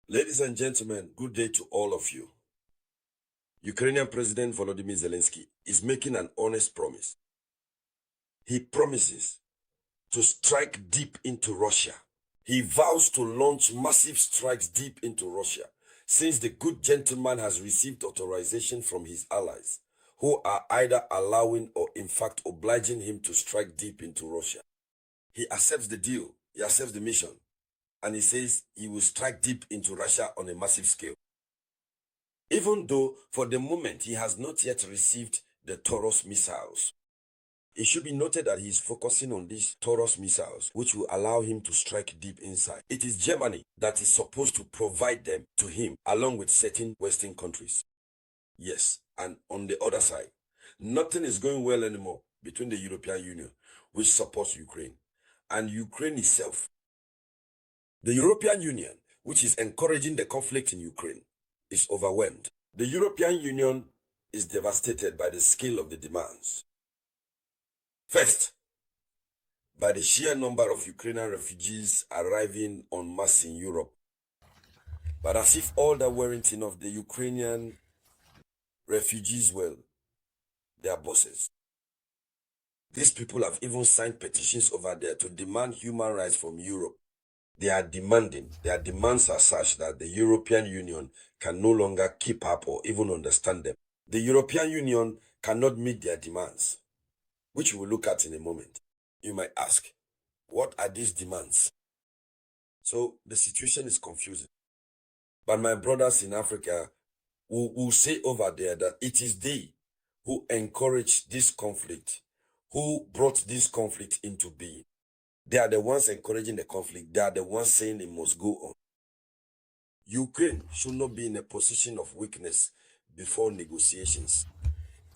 Ladies and gentlemen, good day to all of you. Ukrainian President Volodymyr Zelensky is making an honest promise. He promises to strike deep into Russia. He vows to launch massive strikes deep into Russia, since the good gentleman has received authorization from his allies, who are either allowing or in fact obliging him to strike deep into Russia. He accepts the deal, he accepts the mission, and he says he will strike deep into Russia on a massive scale. Even though for the moment he has not yet received the Taurus missiles. It should be noted that he is focusing on these Taurus missiles, which will allow him to strike deep inside. It is Germany that is supposed to provide them to him, along with certain Western countries. Yes, and on the other side, nothing is going well anymore between the European Union, which supports Ukraine, and Ukraine itself. The European Union, which is encouraging the conflict in Ukraine, is overwhelmed. The European Union is devastated by the scale of the demands. First, by the sheer number of Ukrainian refugees arriving en masse in Europe. But as if all that weren't enough, the Ukrainian refugees, well, they are bosses. These people have even signed petitions over there to demand human rights from Europe. Their demands are such that the European Union can no longer keep up or even understand them. The European Union cannot meet their demands, which we will look at in a moment. You might ask, what are these demands? So the situation is confusing. But my brothers in Africa will say over there that it is they who encouraged this conflict, who brought this conflict into being. They are the ones encouraging the conflict. They are the ones saying it must go on. Ukraine should not be in a position of weakness before negotiations.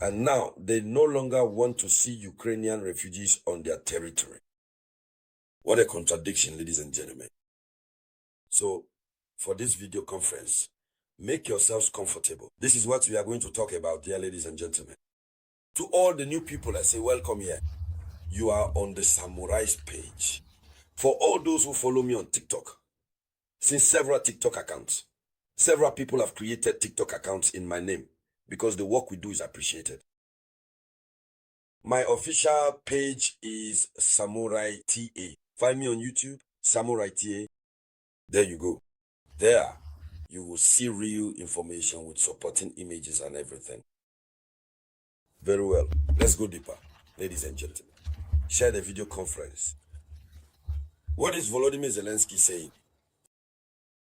And now they no longer want to see Ukrainian refugees on their territory. What a contradiction, ladies and gentlemen. So, for this video conference, make yourselves comfortable. This is what we are going to talk about, dear ladies and gentlemen. To all the new people, I say welcome here. You are on the Samouraï's page. For all those who follow me on TikTok, since several TikTok accounts, several people have created TikTok accounts in my name because the work we do is appreciated. My official page is Samouraï Théa. Find me on YouTube, Samouraï Théa. There you go. There, you will see real information with supporting images and everything. Very well. Let's go deeper, ladies and gentlemen. Share the video conference. What is Volodymyr Zelensky saying?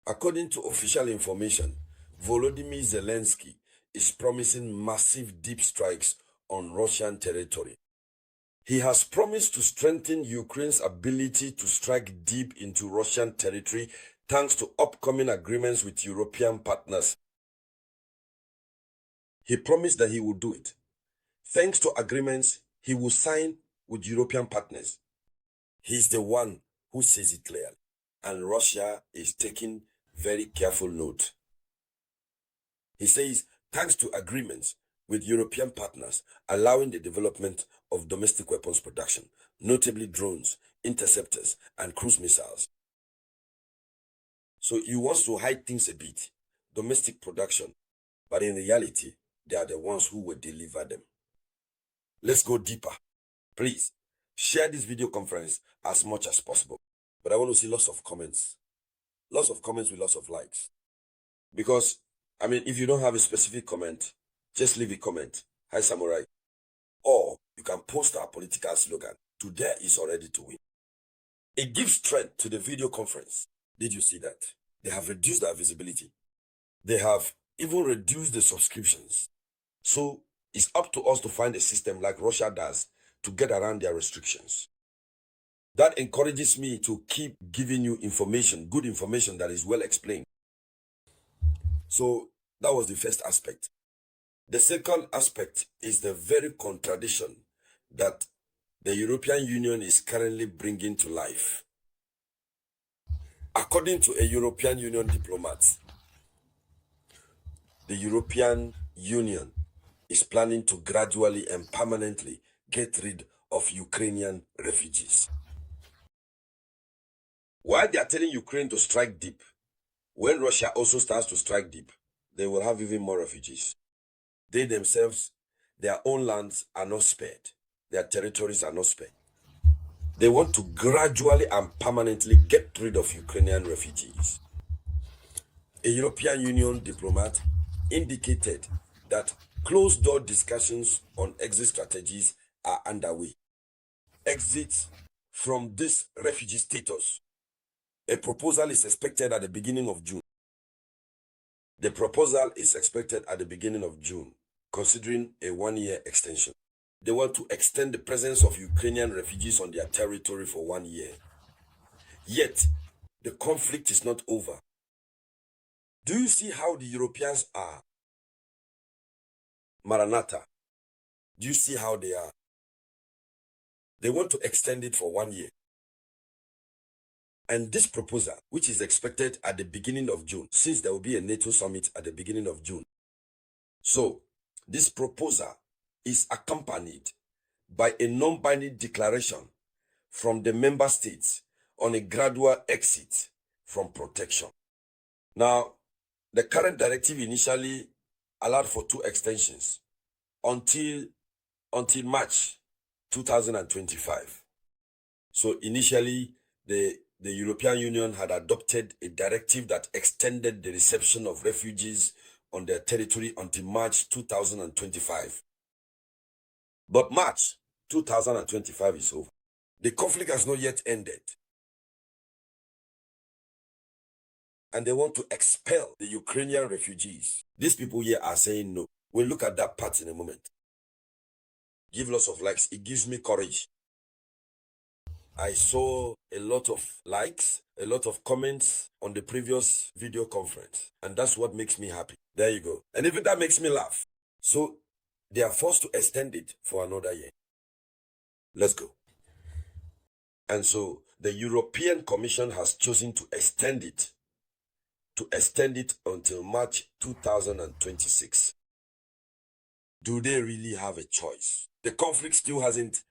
According to official information, Volodymyr Zelensky is promising massive deep strikes on Russian territory. He has promised to strengthen Ukraine's ability to strike deep into Russian territory thanks to upcoming agreements with European partners. He promised that he would do it. Thanks to agreements he will sign with European partners. He's the one who says it clearly, and Russia is taking very careful note. He says, thanks to agreements with European partners allowing the development of domestic weapons production, notably drones, interceptors, and cruise missiles. So he wants to hide things a bit, domestic production, but in reality, they are the ones who will deliver them. Let's go deeper. Please, share this video conference as much as possible. But I want to see lots of comments. Lots of comments with lots of likes. Because, if you don't have a specific comment, just leave a comment. Hi, Samurai. Or you can post our political slogan, "Today is already to win." It gives strength to the video conference. Did you see that? They have reduced our visibility. They have even reduced the subscriptions. So it's up to us to find a system like Russia does to get around their restrictions. That encourages me to keep giving you information, good information that is well explained. So that was the first aspect. The second aspect is the very contradiction that the European Union is currently bringing to life. According to a European Union diplomat, the European Union is planning to gradually and permanently get rid of Ukrainian refugees. While they are telling Ukraine to strike deep, When Russia also starts to strike deep, they will have even more refugees. They themselves, their own lands are not spared. Their territories are not spared. They want to gradually and permanently get rid of Ukrainian refugees. A European Union diplomat indicated that closed-door discussions on exit strategies are underway. Exit from this refugee status. A proposal is expected at the beginning of June. The proposal is expected at the beginning of June, considering a one-year extension. They want to extend the presence of Ukrainian refugees on their territory for 1 year. Yet, the conflict is not over. Do you see how the Europeans are? Maranatha. Do you see how they are? They want to extend it for 1 year. And this proposal, which is expected at the beginning of June, since there will be a NATO summit at the beginning of June. So, this proposal is accompanied by a non-binding declaration from the member states on a gradual exit from protection. Now, the current directive initially allowed for 2 extensions until March 2025. So initially, the European Union had adopted a directive that extended the reception of refugees on their territory until March 2025. But March 2025 is over. The conflict has not yet ended. And they want to expel the Ukrainian refugees. These people here are saying no. We'll look at that part in a moment. Give lots of likes. It gives me courage. I saw a lot of likes, a lot of comments on the previous video conference. And that's what makes me happy. There you go. And even that makes me laugh. So they are forced to extend it for another year. Let's go. And so the European Commission has chosen to extend it until March 2026. Do they really have a choice? The conflict still hasn't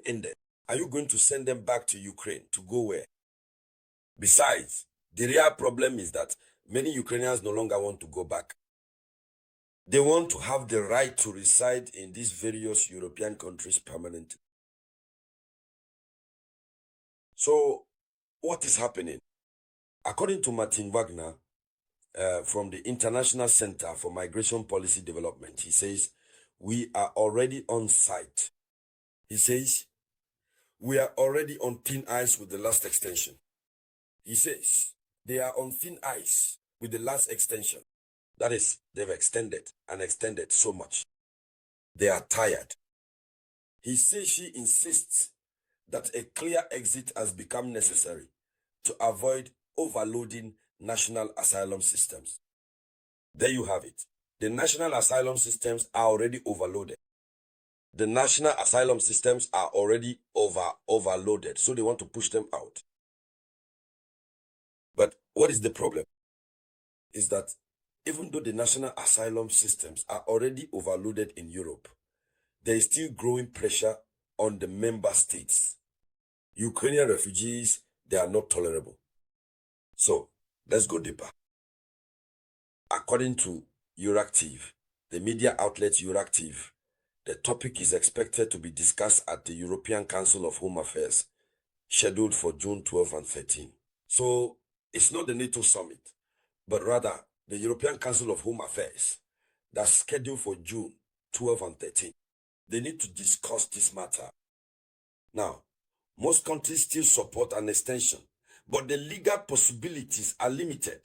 ended. Are you going to send them back to Ukraine to go where? Besides, the real problem is that many Ukrainians no longer want to go back. They want to have the right to reside in these various European countries permanently. So, what is happening? According to Martin Wagner, from the International Center for Migration Policy Development, he says, we are already on site. He says, we are already on thin ice with the last extension. He says, they are on thin ice with the last extension. That is, they've extended and extended so much. They are tired. She insists that a clear exit has become necessary to avoid overloading national asylum systems. There you have it. The national asylum systems are already overloaded. The national asylum systems are already overloaded, so they want to push them out. But what is the problem? Is that even though the national asylum systems are already overloaded in Europe, there is still growing pressure on the member states. Ukrainian refugees, they are not tolerable. So, let's go deeper. According to Euractiv, the media outlet Euractiv, the topic is expected to be discussed at the European Council of Home Affairs, scheduled for June 12 and 13. So, it's not the NATO summit, but rather the European Council of Home Affairs that's scheduled for June 12 and 13. They need to discuss this matter. Now, most countries still support an extension, but the legal possibilities are limited.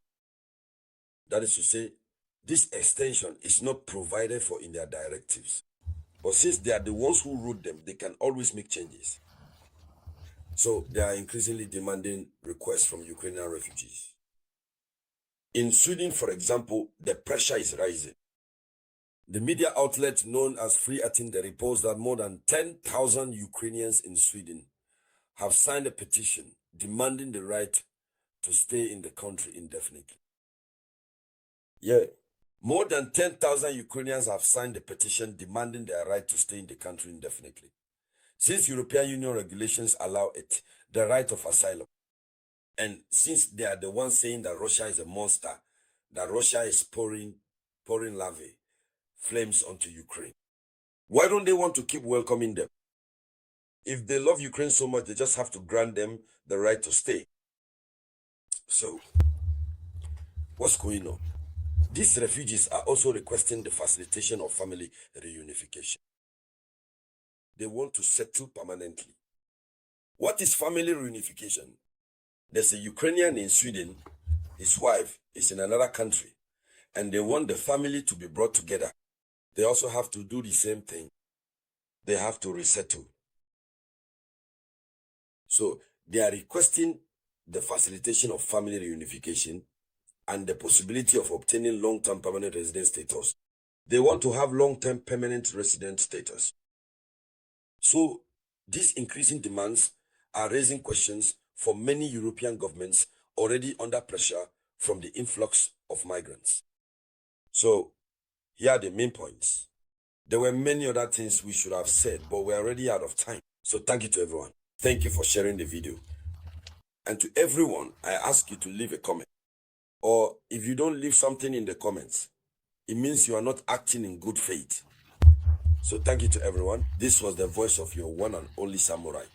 That is to say, this extension is not provided for in their directives. But since they are the ones who wrote them, they can always make changes. So they are increasingly demanding requests from Ukrainian refugees. In Sweden, for example, the pressure is rising. The media outlet known as Free Attinder reports that more than 10,000 Ukrainians in Sweden have signed a petition demanding the right to stay in the country indefinitely. Yeah, more than 10,000 Ukrainians have signed a petition demanding their right to stay in the country indefinitely. Since European Union regulations allow it, the right of asylum. And since they are the ones saying that Russia is a monster, that Russia is pouring lava, flames onto Ukraine, why don't they want to keep welcoming them? If they love Ukraine so much, they just have to grant them the right to stay. So, what's going on? These refugees are also requesting the facilitation of family reunification. They want to settle permanently. What is family reunification? There's a Ukrainian in Sweden, his wife is in another country, and they want the family to be brought together. They also have to do the same thing. They have to resettle. So they are requesting the facilitation of family reunification and the possibility of obtaining long-term permanent resident status. They want to have long-term permanent resident status. So these increasing demands are raising questions for many European governments already under pressure from the influx of migrants. So here are the main points. There were many other things we should have said, but we're already out of time. So thank you to everyone. Thank you for sharing the video. And to everyone, I ask you to leave a comment. Or if you don't leave something in the comments, it means you are not acting in good faith. So thank you to everyone. This was the voice of your one and only Samurai.